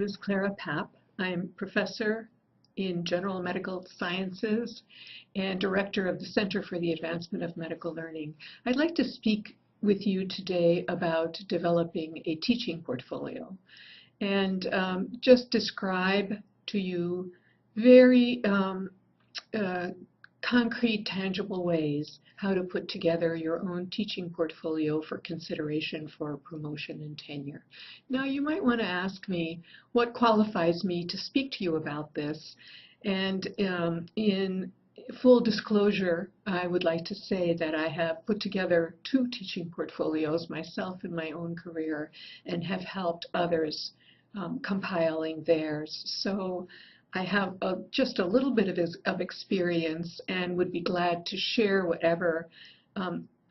name is Klara Papp. I'm professor in general medical sciences and director of the Center for the Advancement of Medical Learning. I'd like to speak with you today about developing a teaching portfolio and just describe to you very concrete, tangible ways how to put together your own teaching portfolio for consideration for promotion and tenure. Now, you might want to ask me what qualifies me to speak to you about this. And in full disclosure, I would like to say that I have put together 2 teaching portfolios myself in my own career and have helped others compiling theirs. So I have just a little bit of experience and would be glad to share whatever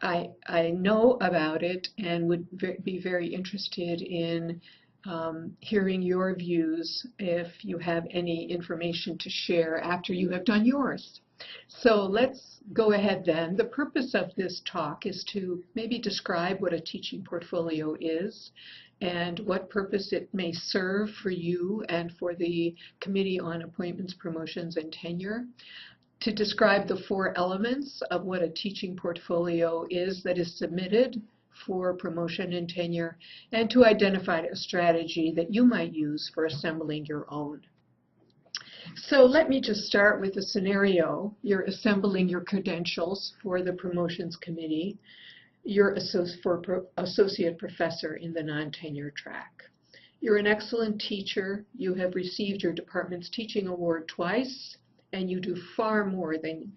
I know about it, and would be very interested in hearing your views if you have any information to share after you have done yours. So let's go ahead then. The purpose of this talk is to maybe describe what a teaching portfolio is and what purpose it may serve for you and for the Committee on Appointments, Promotions, and Tenure, to describe the 4 elements of what a teaching portfolio is that is submitted for promotion and tenure, and to identify a strategy that you might use for assembling your own. So let me just start with a scenario. You're assembling your credentials for the Promotions Committee. You're associate professor in the non-tenure track. You're an excellent teacher. You have received your department's teaching award twice, and you do far more than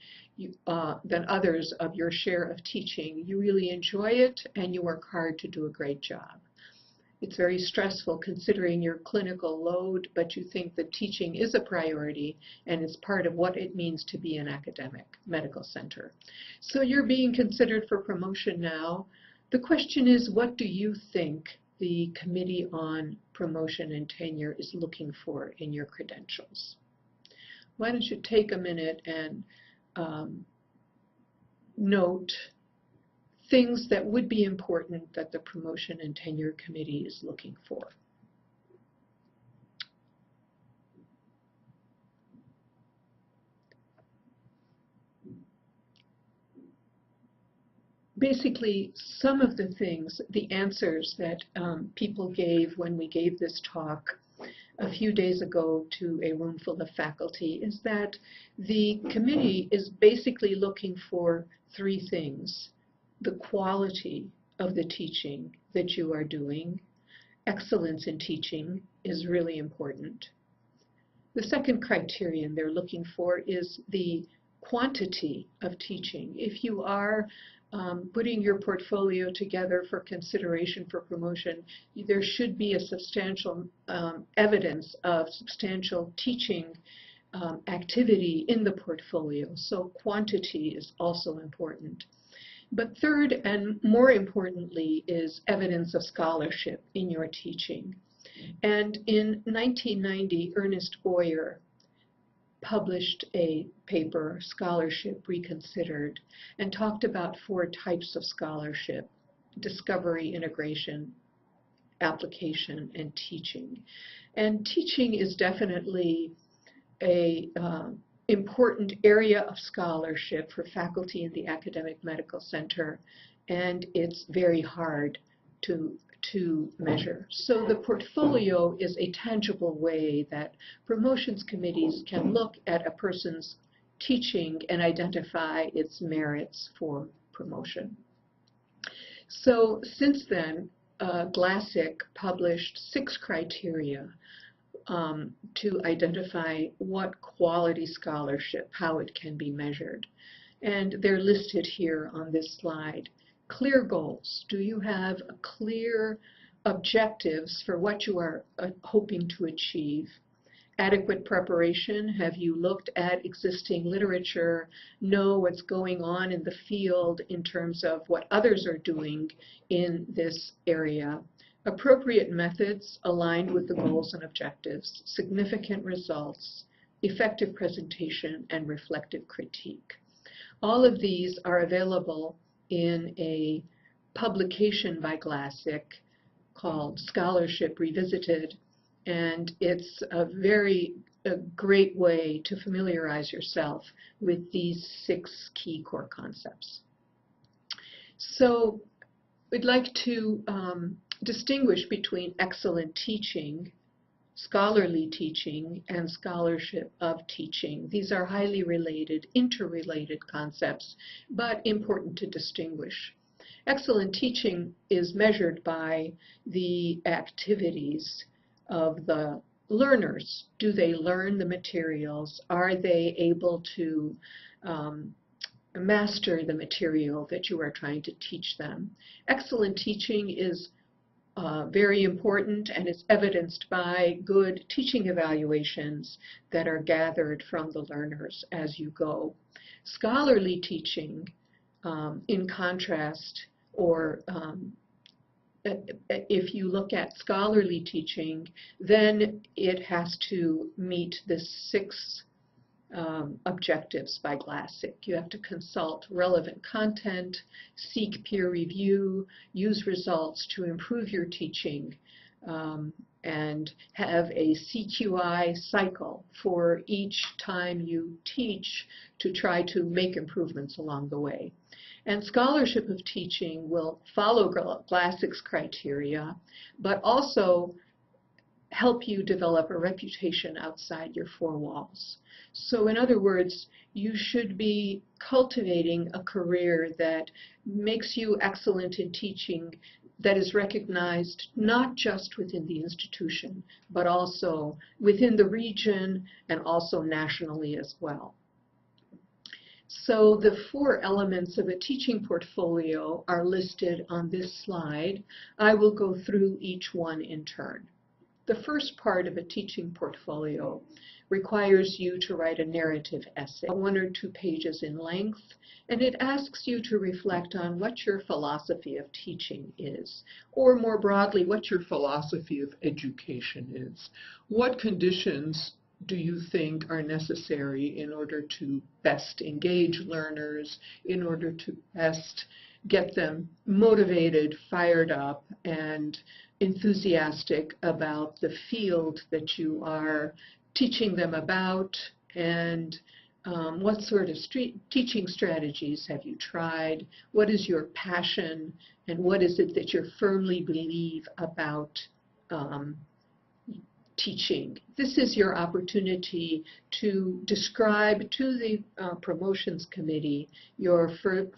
others of your share of teaching. You really enjoy it, and you work hard to do a great job. It's very stressful considering your clinical load, but you think that teaching is a priority and is part of what it means to be an academic medical center. So you're being considered for promotion now. The question is, what do you think the Committee on Promotion and Tenure is looking for in your credentials? Why don't you take a minute and note things that would be important that the Promotion and Tenure Committee is looking for. Basically, some of the things, the answers that people gave when we gave this talk a few days ago to a room full of faculty is that the committee is basically looking for 3 things. The quality of the teaching that you are doing. Excellence in teaching is really important. The second criterion they're looking for is the quantity of teaching. If you are putting your portfolio together for consideration for promotion, there should be a substantial evidence of substantial teaching activity in the portfolio. So quantity is also important. But third, and more importantly, is evidence of scholarship in your teaching. And in 1990, Ernest Boyer published a paper, Scholarship Reconsidered, and talked about 4 types of scholarship: discovery, integration, application, and teaching. And teaching is definitely a important area of scholarship for faculty in the academic medical center, and it's very hard to measure. So the portfolio is a tangible way that promotions committees can look at a person's teaching and identify its merits for promotion. So since then, Glassick published 6 criteria to identify what quality scholarship, how it can be measured. And they're listed here on this slide. Clear goals. Do you have clear objectives for what you are hoping to achieve? Adequate preparation. Have you looked at existing literature, know what's going on in the field in terms of what others are doing in this area? Appropriate methods aligned with the goals and objectives, significant results, effective presentation, and reflective critique. All of these are available in a publication by Glassick called Scholarship Revisited, And it's a great way to familiarize yourself with these 6 key core concepts. So we'd like to distinguish between excellent teaching, scholarly teaching, and scholarship of teaching. These are highly related, interrelated concepts, but important to distinguish. Excellent teaching is measured by the activities of the learners. Do they learn the materials? Are they able to master the material that you are trying to teach them? Excellent teaching is very important, and it's evidenced by good teaching evaluations that are gathered from the learners as you go. Scholarly teaching, in contrast, or if you look at scholarly teaching, then it has to meet the 6 objectives by Glassick. You have to consult relevant content, seek peer review, use results to improve your teaching, and have a CQI cycle for each time you teach to try to make improvements along the way. And scholarship of teaching will follow Glassick's criteria, but also help you develop a reputation outside your 4 walls. So in other words, you should be cultivating a career that makes you excellent in teaching, that is recognized not just within the institution, but also within the region and also nationally as well. So the 4 elements of a teaching portfolio are listed on this slide. I will go through each one in turn. The first part of a teaching portfolio requires you to write a narrative essay, 1 or 2 pages in length, and it asks you to reflect on what your philosophy of teaching is, or more broadly, what your philosophy of education is. What conditions do you think are necessary in order to best engage learners, in order to best get them motivated, fired up, and enthusiastic about the field that you are teaching them about, and what sort of teaching strategies have you tried? What is your passion, and what is it that you firmly believe about teaching? This is your opportunity to describe to the promotions committee your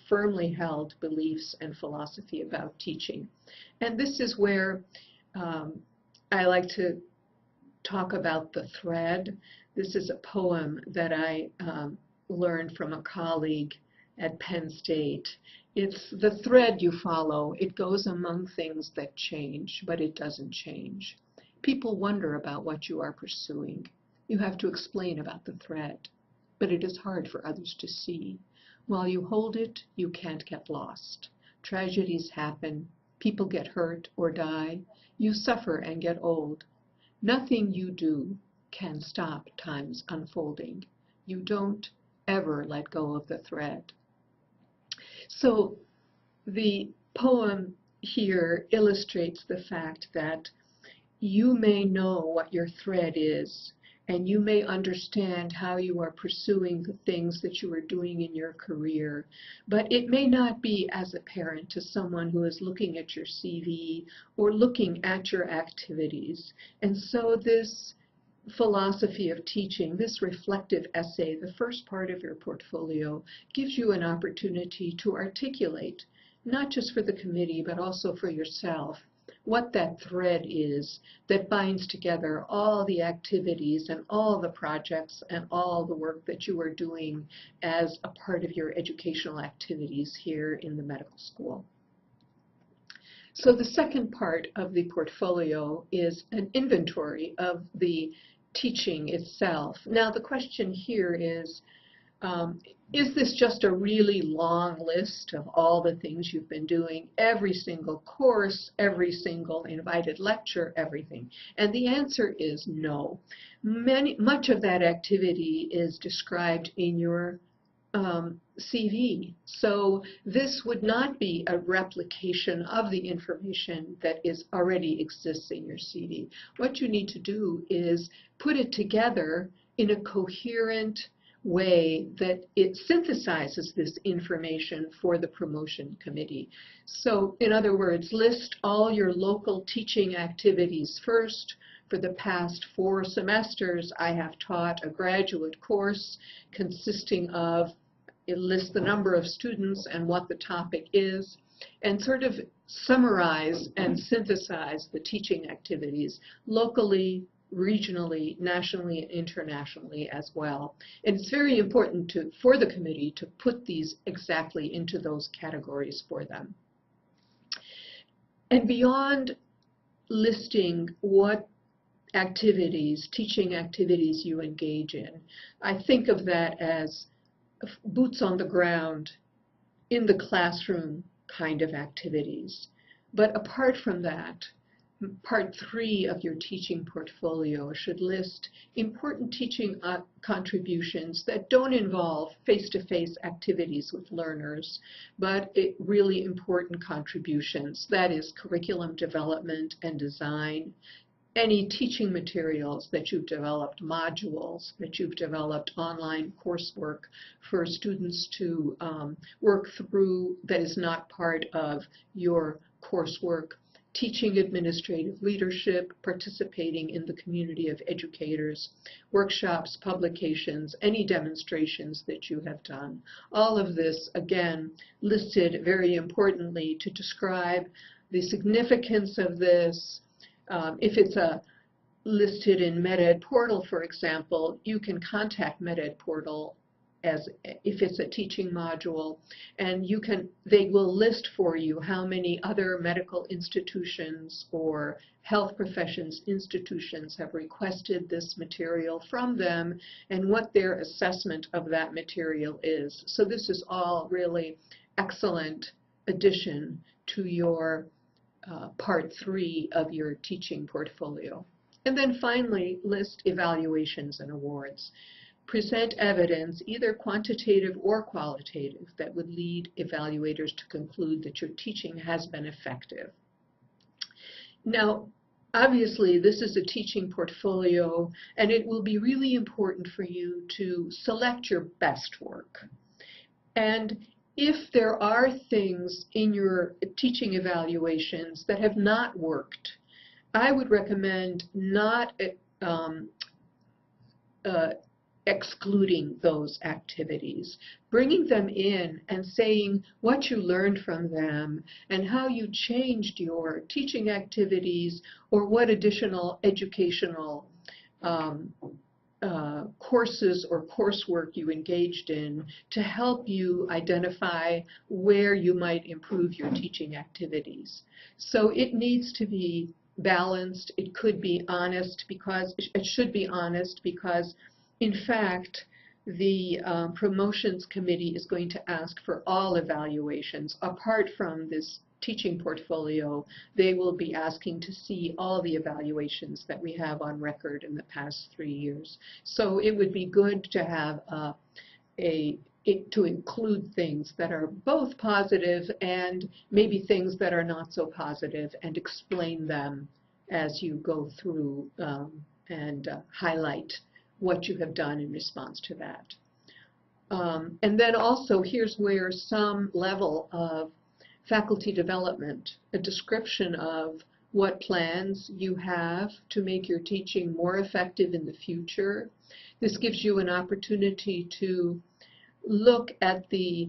firmly held beliefs and philosophy about teaching. And this is where I like to talk about the thread. This is a poem that I learned from a colleague at Penn State. It's the thread you follow. It goes among things that change, but it doesn't change. People wonder about what you are pursuing. You have to explain about the thread, but it is hard for others to see. While you hold it, you can't get lost. Tragedies happen. People get hurt or die. You suffer and get old. Nothing you do can stop time's unfolding. You don't ever let go of the thread. So the poem here illustrates the fact that you may know what your thread is, and you may understand how you are pursuing the things that you are doing in your career, but it may not be as apparent to someone who is looking at your CV or looking at your activities. And so this philosophy of teaching, this reflective essay, the first part of your portfolio, gives you an opportunity to articulate, not just for the committee, but also for yourself, what that thread is that binds together all the activities and all the projects and all the work that you are doing as a part of your educational activities here in the medical school. So the second part of the portfolio is an inventory of the teaching itself. Now the question here is this just a really long list of all the things you've been doing, every single course, every single invited lecture, everything? And the answer is no. Much of that activity is described in your CV. So this would not be a replication of the information that already exists in your CV. What you need to do is put it together in a coherent way that it synthesizes this information for the promotion committee. So in other words, list all your local teaching activities first. For the past 4 semesters, I have taught a graduate course consisting of, it lists the number of students and what the topic is, and sort of summarize and synthesize the teaching activities locally, regionally, nationally, and internationally as well. And it's very important for the committee to put these exactly into those categories for them. And beyond listing what activities, teaching activities you engage in, I think of that as boots on the ground, in the classroom kind of activities. But apart from that, Part 3 of your teaching portfolio should list important teaching contributions that don't involve face-to-face activities with learners, but really important contributions. That is curriculum development and design, any teaching materials that you've developed, modules that you've developed, online coursework for students to work through that is not part of your coursework, teaching administrative leadership, participating in the community of educators, workshops, publications, any demonstrations that you have done. All of this, again, listed very importantly to describe the significance of this. If it's listed in MedEd Portal, for example, you can contact MedEd Portal if it's a teaching module, and they will list for you how many other medical institutions or health professions institutions have requested this material from them and what their assessment of that material is. So this is all really excellent addition to your Part 3 of your teaching portfolio. And then finally, list evaluations and awards. Present evidence, either quantitative or qualitative, that would lead evaluators to conclude that your teaching has been effective. Now, obviously, this is a teaching portfolio, and it will be really important for you to select your best work. And if there are things in your teaching evaluations that have not worked, I would recommend not excluding those activities, bringing them in and saying what you learned from them and how you changed your teaching activities or what additional educational courses or coursework you engaged in to help you identify where you might improve your teaching activities. So it needs to be balanced. It could be honest because it should be honest because, in fact, the promotions committee is going to ask for all evaluations. Apart from this teaching portfolio, they will be asking to see all the evaluations that we have on record in the past 3 years. So it would be good to have to include things that are both positive and maybe things that are not so positive, and explain them as you go through and highlight what you have done in response to that. And then also, here's where some level of faculty development, a description of what plans you have to make your teaching more effective in the future. This gives you an opportunity to look at the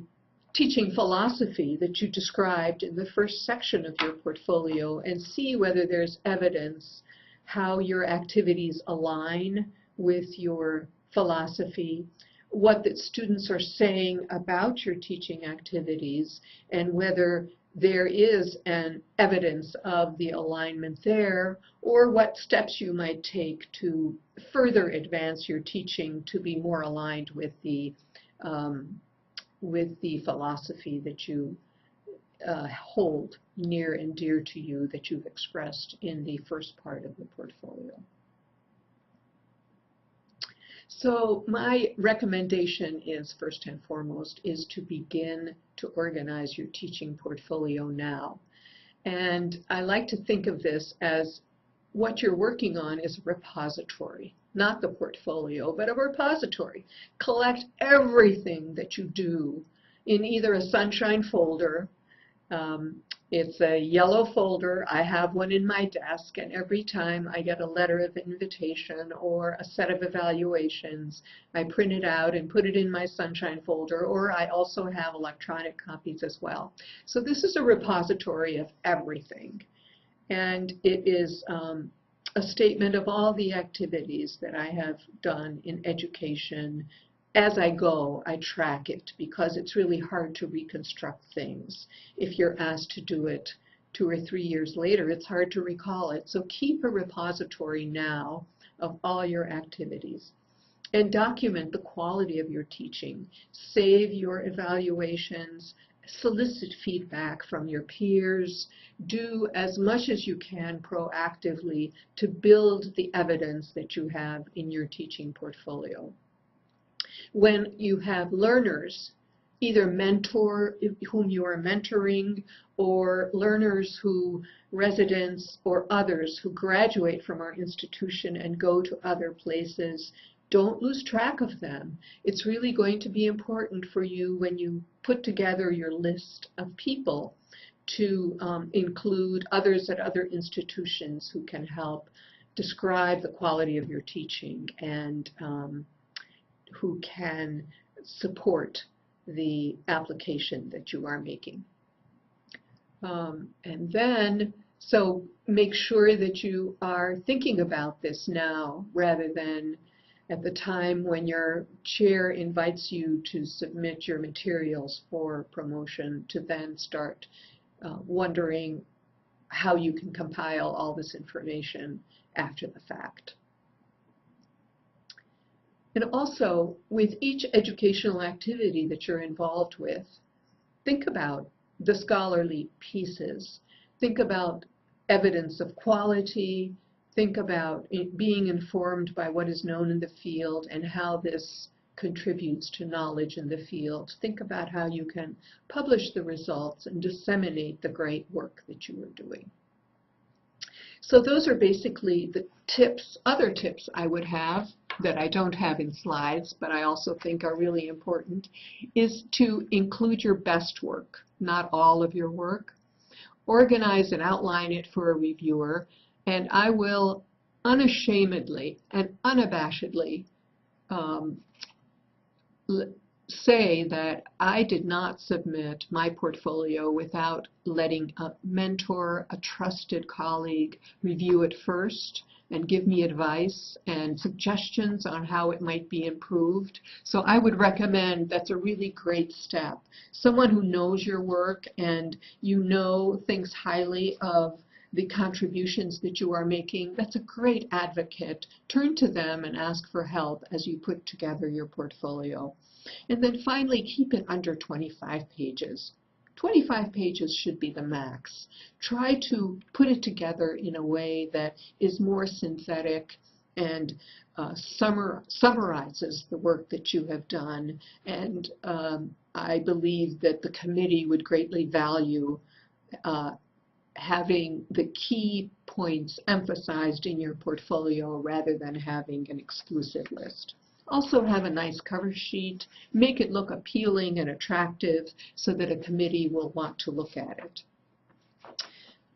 teaching philosophy that you described in the first section of your portfolio and see whether there's evidence how your activities align with your philosophy, what the students are saying about your teaching activities, and whether there is an evidence of the alignment there, or what steps you might take to further advance your teaching to be more aligned with the philosophy that you hold near and dear to you that you've expressed in the first part of the portfolio. So my recommendation is, first and foremost, is to begin to organize your teaching portfolio now. And I like to think of this as what you're working on is a repository, not the portfolio, but a repository. Collect everything that you do in either a sunshine folder. It's a yellow folder. I have one in my desk, and every time I get a letter of invitation or a set of evaluations, I print it out and put it in my sunshine folder, or I also have electronic copies as well. So this is a repository of everything, and it is a statement of all the activities that I have done in education. As I go, I track it because it's really hard to reconstruct things. If you're asked to do it 2 or 3 years later, it's hard to recall it. So keep a repository now of all your activities and document the quality of your teaching. Save your evaluations, solicit feedback from your peers, do as much as you can proactively to build the evidence that you have in your teaching portfolio. When you have learners, either whom you are mentoring, or learners residents or others who graduate from our institution and go to other places, don't lose track of them. It's really going to be important for you when you put together your list of people to include others at other institutions who can help describe the quality of your teaching and who can support the application that you are making. And then, so make sure that you are thinking about this now rather than at the time when your chair invites you to submit your materials for promotion, to then start wondering how you can compile all this information after the fact. And also, with each educational activity that you're involved with, think about the scholarly pieces. Think about evidence of quality. Think about being informed by what is known in the field and how this contributes to knowledge in the field. Think about how you can publish the results and disseminate the great work that you are doing. So those are basically the tips, other tips I would have that I don't have in slides, but I also think are really important, is to include your best work, not all of your work. Organize and outline it for a reviewer, and I will unashamedly and unabashedly say that I did not submit my portfolio without letting a mentor, a trusted colleague, review it first and give me advice and suggestions on how it might be improved. So I would recommend, that's a really great step. Someone who knows your work and you know thinks highly of the contributions that you are making, that's a great advocate. Turn to them and ask for help as you put together your portfolio. And then finally, keep it under 25 pages. 25 pages should be the max. Try to put it together in a way that is more synthetic and summarizes the work that you have done. And I believe that the committee would greatly value having the key points emphasized in your portfolio rather than having an exclusive list. Also have a nice cover sheet. Make it look appealing and attractive so that a committee will want to look at it.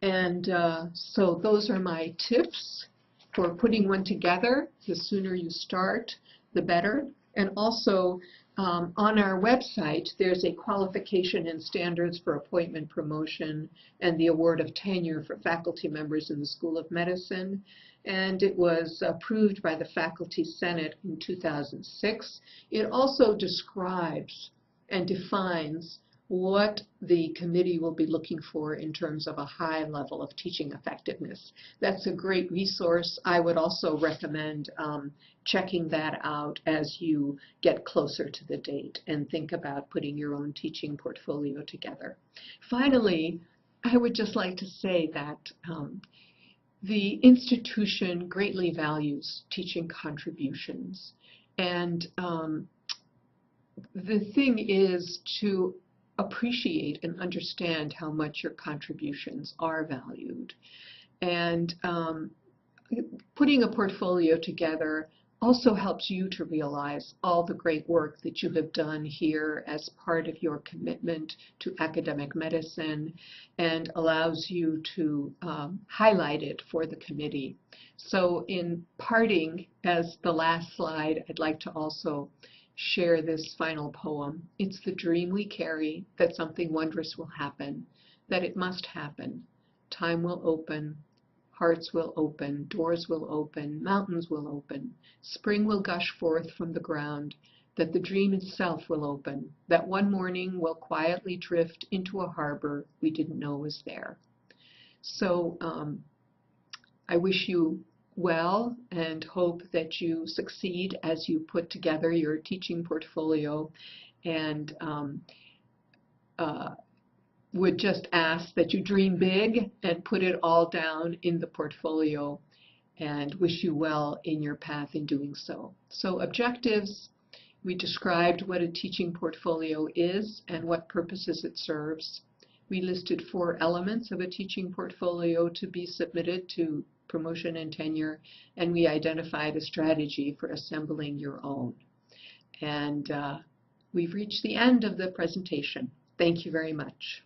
And so those are my tips for putting one together. The sooner you start, the better. And also on our website, there's a qualification and standards for appointment, promotion, and the award of tenure for faculty members in the School of Medicine. And it was approved by the Faculty Senate in 2006. It also describes and defines what the committee will be looking for in terms of a high level of teaching effectiveness. That's a great resource. I would also recommend checking that out as you get closer to the date and think about putting your own teaching portfolio together. Finally, I would just like to say that the institution greatly values teaching contributions, And the thing is to appreciate and understand how much your contributions are valued. And putting a portfolio together also helps you to realize all the great work that you have done here as part of your commitment to academic medicine, and allows you to highlight it for the committee. So in parting, as the last slide, I'd like to also share this final poem. It's the dream we carry that something wondrous will happen, that it must happen. Time will open, hearts will open, doors will open, mountains will open, spring will gush forth from the ground, that the dream itself will open, that one morning we'll quietly drift into a harbor we didn't know was there. So I wish you well and hope that you succeed as you put together your teaching portfolio, and would just ask that you dream big and put it all down in the portfolio, and wish you well in your path in doing so. So objectives, we described what a teaching portfolio is and what purposes it serves. We listed 4 elements of a teaching portfolio to be submitted to promotion and tenure, and we identified a strategy for assembling your own. And we've reached the end of the presentation. Thank you very much.